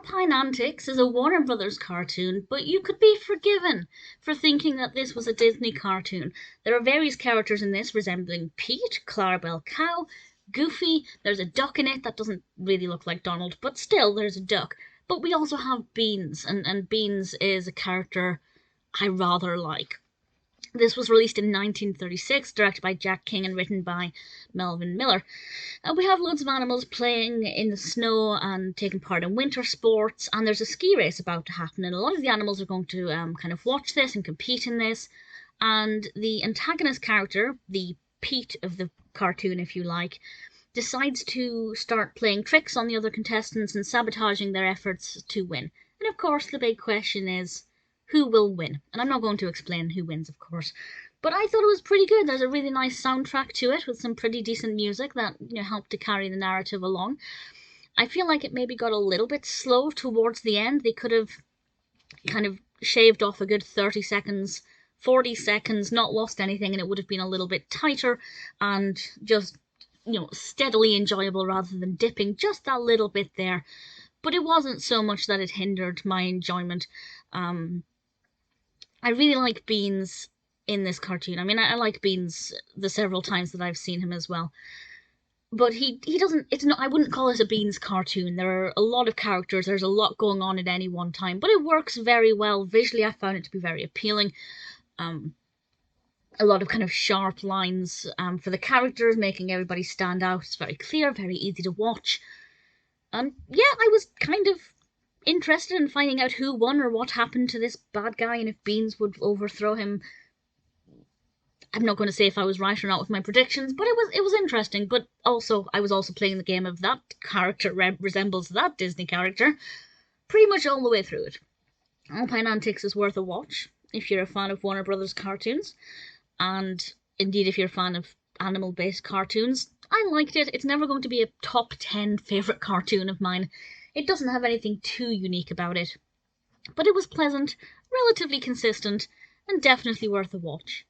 Alpine Antics is a Warner Brothers cartoon, but you could be forgiven for thinking that this was a Disney cartoon. There are various characters in this resembling Pete, Clarabelle Cow, Goofy. There's a duck in it that doesn't really look like Donald, but still there's a duck. But we also have Beans, and Beans is a character I rather like. This was released in 1936, directed by Jack King and written by Melvin Miller. We have loads of animals playing in the snow and taking part in winter sports, and there's a ski race about to happen, and a lot of the animals are going to kind of watch this and compete in this. And the antagonist character, the Pete of the cartoon, if you like, decides to start playing tricks on the other contestants and sabotaging their efforts to win. And of course, the big question is, who will win? And I'm not going to explain who wins, of course. But I thought it was pretty good. There's a really nice soundtrack to it with some pretty decent music that helped to carry the narrative along. I feel like it maybe got a little bit slow towards the end. They could have kind of shaved off a good 30 seconds, 40 seconds, not lost anything, and it would have been a little bit tighter and just, steadily enjoyable rather than dipping just that little bit there. But it wasn't so much that it hindered my enjoyment. I really like Beans in this cartoon. I mean, I like Beans the several times that I've seen him as well. But he doesn't, I wouldn't call it a Beans cartoon. There are a lot of characters, there's a lot going on at any one time, but it works very well. Visually, I found it to be very appealing. A lot of kind of sharp lines for the characters, making everybody stand out. It's very clear, very easy to watch. And yeah, I was kind of interested in finding out who won or what happened to this bad guy and if Beans would overthrow him. I'm not going to say if I was right or not with my predictions, but it was interesting. But also, I was also playing the game of that character resembles that Disney character pretty much all the way through it. Alpine Antics is worth a watch if you're a fan of Warner Brothers cartoons, and indeed if you're a fan of animal-based cartoons. I liked it. It's never going to be a top 10 favourite cartoon of mine. It doesn't have anything too unique about it, but it was pleasant, relatively consistent, and definitely worth a watch.